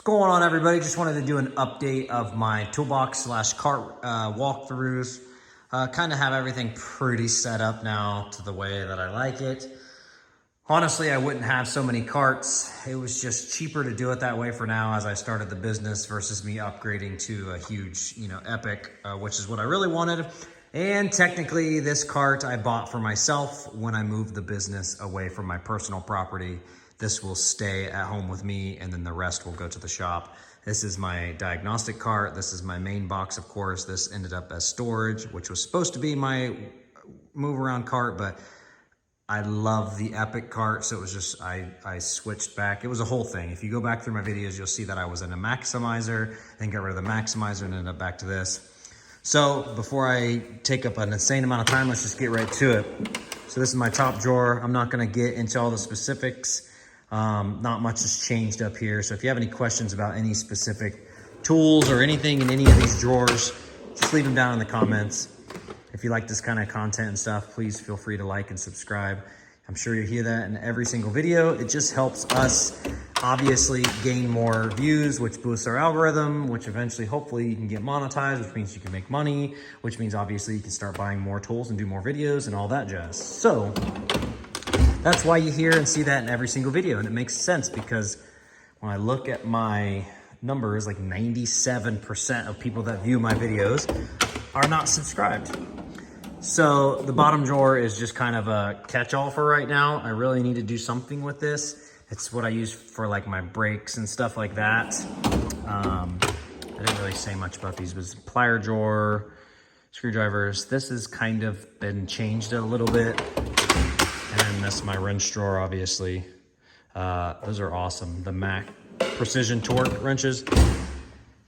What's going on, everybody? Just wanted to do an update of my toolbox slash cart walkthroughs. Kind of have everything pretty set up now to the way that I like it. Honestly, I wouldn't have so many carts. It was just cheaper to do it that way for now as I started the business versus me upgrading to a huge, epic, which is what I really wanted. And technically this cart I bought for myself when I moved the business away from my personal property. This will stay at home with me and then the rest will go to the shop. This is my diagnostic cart. This is my main box, of course. This ended up as storage, which was supposed to be my move around cart, but I love the Epic cart, so it was just, I switched back. It was a whole thing. If you go back through my videos, you'll see that I was in a maximizer, then got rid of the maximizer and ended up back to this. So before I take up an insane amount of time, let's just get right to it. So this is my top drawer. I'm not gonna get into all the specifics. Not much has changed up here. So if you have any questions about any specific tools or anything in any of these drawers, just leave them down in the comments. If you like this kind of content and stuff, please feel free to like and subscribe. I'm sure you hear that in every single video. It just helps us obviously gain more views, which boosts our algorithm, which eventually, hopefully you can get monetized, which means you can make money, which means obviously you can start buying more tools and do more videos and all that jazz. So that's why you hear and see that in every single video. And it makes sense because when I look at my numbers, like 97% of people that view my videos are not subscribed. So the bottom drawer is just kind of a catch-all for right now. I really need to do something with this. It's what I use for like my brakes and stuff like that. I didn't really say much about these. It was plier drawer, screwdrivers. This has kind of been changed a little bit. And then this is my wrench drawer, obviously. Those are awesome. The Mac Precision Torque wrenches.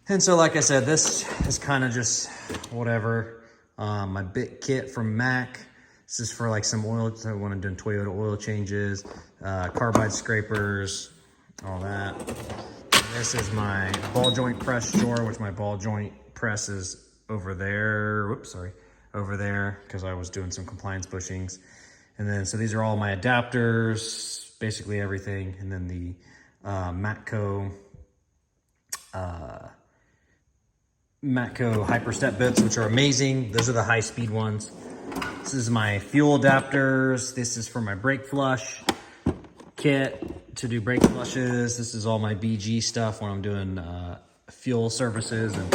And so, like I said, this is kind of just whatever. My bit kit from Mac. This is for like some oil, so when I'm doing Toyota oil changes, carbide scrapers, all that. And this is my ball joint press drawer, which my ball joint press is over there. Whoops, sorry. Over there, because I was doing some compliance bushings. And then, so these are all my adapters, basically everything. And then the Matco Hyperstep bits, which are amazing. Those are the high speed ones. This is my fuel adapters. This is for my brake flush kit to do brake flushes. This is all my BG stuff when I'm doing fuel services and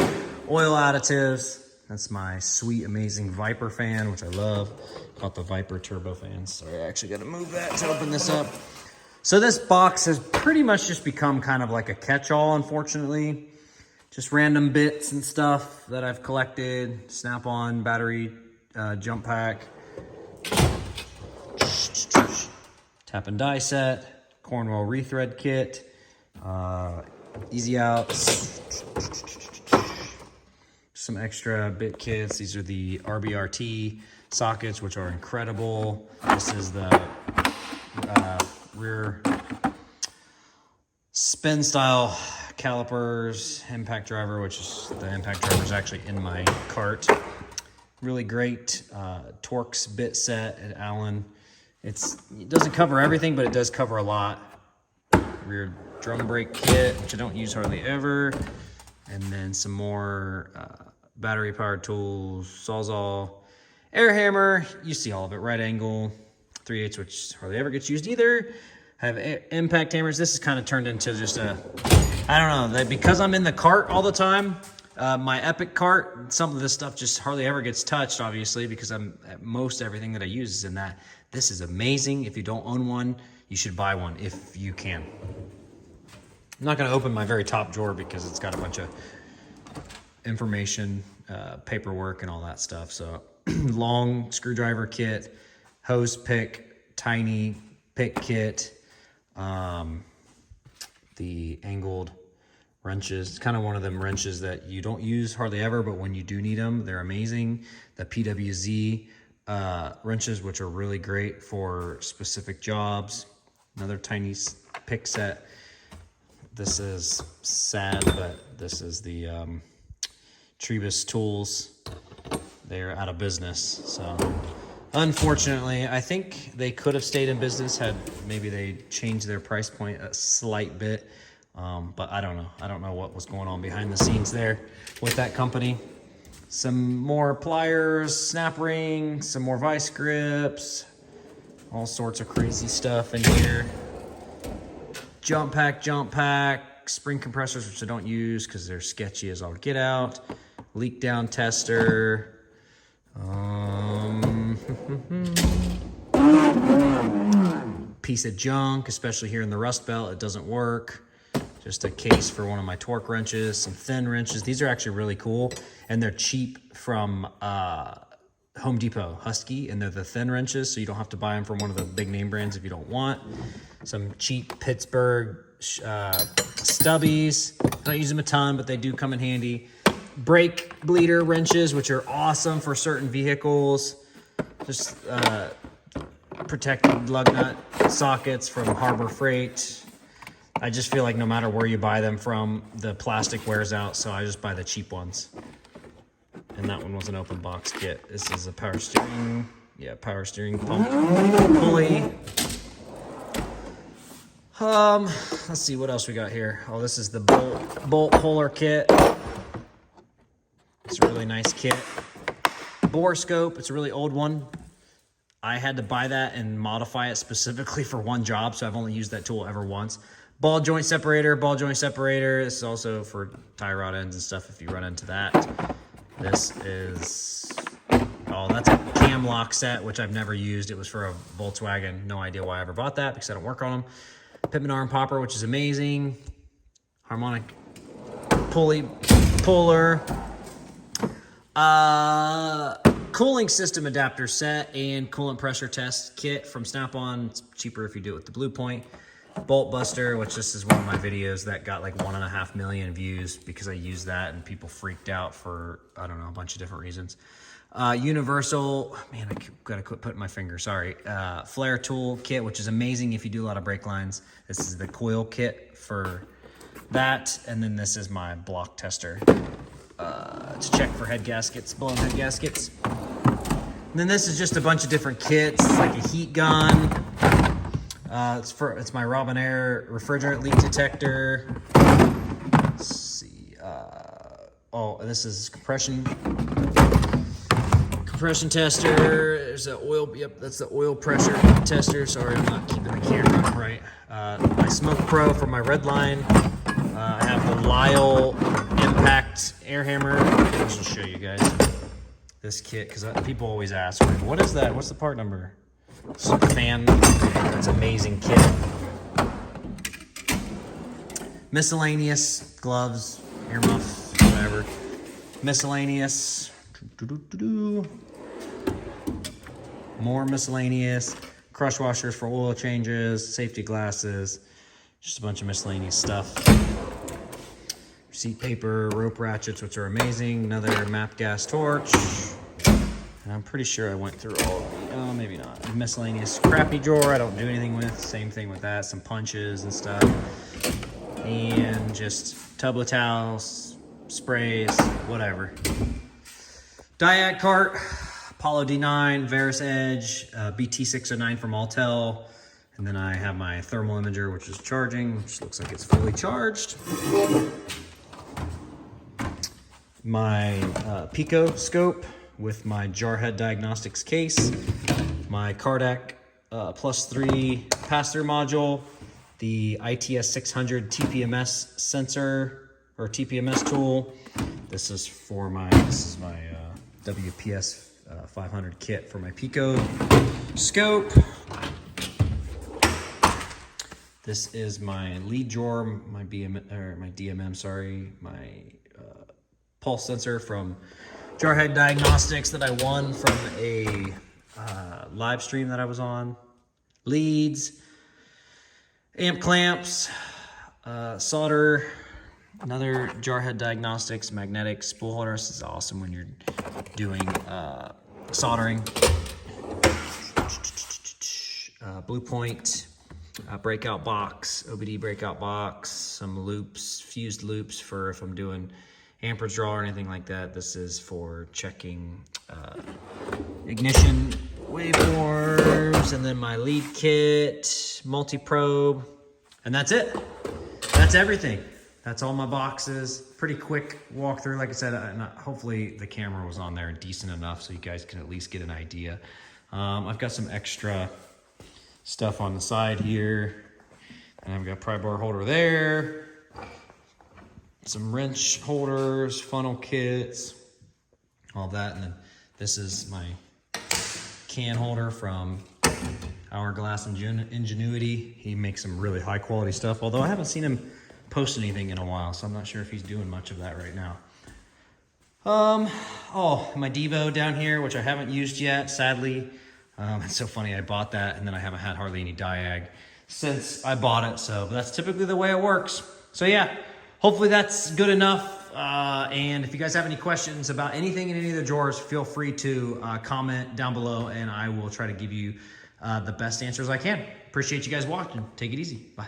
oil additives. That's my sweet, amazing Viper fan, which I love. Called the Viper Turbo fan. Sorry, I actually got to move that to open this up. So this box has pretty much just become kind of like a catch-all, unfortunately. Just random bits and stuff that I've collected. Snap-on, battery, jump pack. Tap and die set. Cornwell rethread kit. Easy outs. Some extra bit kits. These are the RBRT sockets, which are incredible. This is the rear spin style calipers, impact driver, which is the impact driver is actually in my cart. Really great Torx bit set at Allen. It doesn't cover everything, but it does cover a lot. Rear drum brake kit, which I don't use hardly ever. And then some more battery powered tools, Sawzall, air hammer. You see all of it. Right angle, 3/8, which hardly ever gets used either. I have impact hammers. This is kind of turned into just a, I don't know, because I'm in the cart all the time, my Epic cart, some of this stuff just hardly ever gets touched, obviously, because most everything that I use is in that. This is amazing. If you don't own one, you should buy one if you can. I'm not going to open my very top drawer because it's got a bunch of information, paperwork, and all that stuff. So long screwdriver kit, hose pick, tiny pick kit, the angled wrenches. It's kind of one of them wrenches that you don't use hardly ever, but when you do need them, they're amazing. The PWZ wrenches, which are really great for specific jobs. Another tiny pick set. This is sad, but this is the Trebus tools. They're out of business. So unfortunately, I think they could have stayed in business had maybe they changed their price point a slight bit. But I don't know. I don't know what was going on behind the scenes there with that company. Some more pliers, snap ring, some more vice grips, all sorts of crazy stuff in here. Jump pack, spring compressors, which I don't use because they're sketchy as all get out. Leak down tester. Piece of junk, especially here in the rust belt, it doesn't work. Just a case for one of my torque wrenches, some thin wrenches. These are actually really cool, and they're cheap from Home Depot, Husky, and they're the thin wrenches, so you don't have to buy them from one of the big name brands if you don't want. Some cheap Pittsburgh stubbies. I don't use them a ton, but they do come in handy. Brake bleeder wrenches, which are awesome for certain vehicles. Just protected lug nut sockets from Harbor Freight. I just feel like no matter where you buy them from, the plastic wears out, so I just buy the cheap ones. And that one was an open box kit. This is a power steering, power steering pump pulley. Let's see what else we got here. Oh, this is the bolt puller kit. It's a really nice kit. Bore scope, it's a really old one. I had to buy that and modify it specifically for one job, so I've only used that tool ever once. Ball joint separator. This is also for tie rod ends and stuff if you run into that. This is, that's a cam lock set, which I've never used. It was for a Volkswagen. No idea why I ever bought that because I don't work on them. Pitman arm popper, which is amazing. Harmonic pulley puller. Cooling system adapter set and coolant pressure test kit from Snap-on. It's cheaper if you do it with the Blue Point. Bolt buster, which this is one of my videos that got like 1.5 million views because I used that and people freaked out for, I don't know, a bunch of different reasons. Universal, man, I gotta quit putting my finger, sorry. Flare tool kit, which is amazing if you do a lot of brake lines. This is the coil kit for that. And then this is my block tester to check for head gaskets, blown head gaskets. And then this is just a bunch of different kits. It's like a heat gun. It's my Robinair refrigerant leak detector. Let's see. This is compression tester. There's an oil. Yep, that's the oil pressure tester. Sorry, I'm not keeping the camera right. My Smoke Pro for my red line. I have the Lyle Impact air hammer. I'll just show you guys this kit because people always ask, "What is that? What's the part number?" Super fan. That's amazing kit. Miscellaneous gloves, earmuffs, whatever. Miscellaneous. More miscellaneous. Crush washers for oil changes, safety glasses, just a bunch of miscellaneous stuff. Receipt paper, rope ratchets, which are amazing. Another map gas torch. And I'm pretty sure I went through all of the, maybe not. Miscellaneous crappy drawer, I don't do anything with. Same thing with that, some punches and stuff. And just tub of towels, sprays, whatever. Diag cart, Apollo D9, Veris Edge, BT609 from Altel. And then I have my thermal imager, which is charging, which looks like it's fully charged. My Pico scope with my Jarhead Diagnostics case, my Cardac +3 pass-through module, the ITS 600 TPMS sensor or TPMS tool. This is my WPS 500 kit for my Pico scope. This is my lead drawer, my DMM, my pulse sensor from Jarhead Diagnostics that I won from a live stream that I was on. Leads, amp clamps, solder, another Jarhead Diagnostics magnetic spool holder. This is awesome when you're doing soldering. Blue Point breakout box, OBD breakout box, some loops, fused loops for if I'm doing amperage draw or anything like that. This is for checking ignition waveforms, and then my lead kit, multi-probe, and that's it. that's everything. That's all my boxes. Pretty quick walkthrough. Like I said, hopefully the camera was on there decent enough so you guys can at least get an idea. I've got some extra stuff on the side here. And I've got pry bar holder there. Some wrench holders, funnel kits, all that. And then this is my can holder from Hourglass Ingenuity. He makes some really high quality stuff, although I haven't seen him post anything in a while, so I'm not sure if he's doing much of that right now. Oh, my Devo down here, which I haven't used yet, sadly. It's so funny, I bought that and then I haven't had hardly any diag since I bought it, so that's typically the way it works. So yeah, hopefully that's good enough. And if you guys have any questions about anything in any of the drawers, feel free to comment down below and I will try to give you the best answers I can. Appreciate you guys watching. Take it easy. Bye.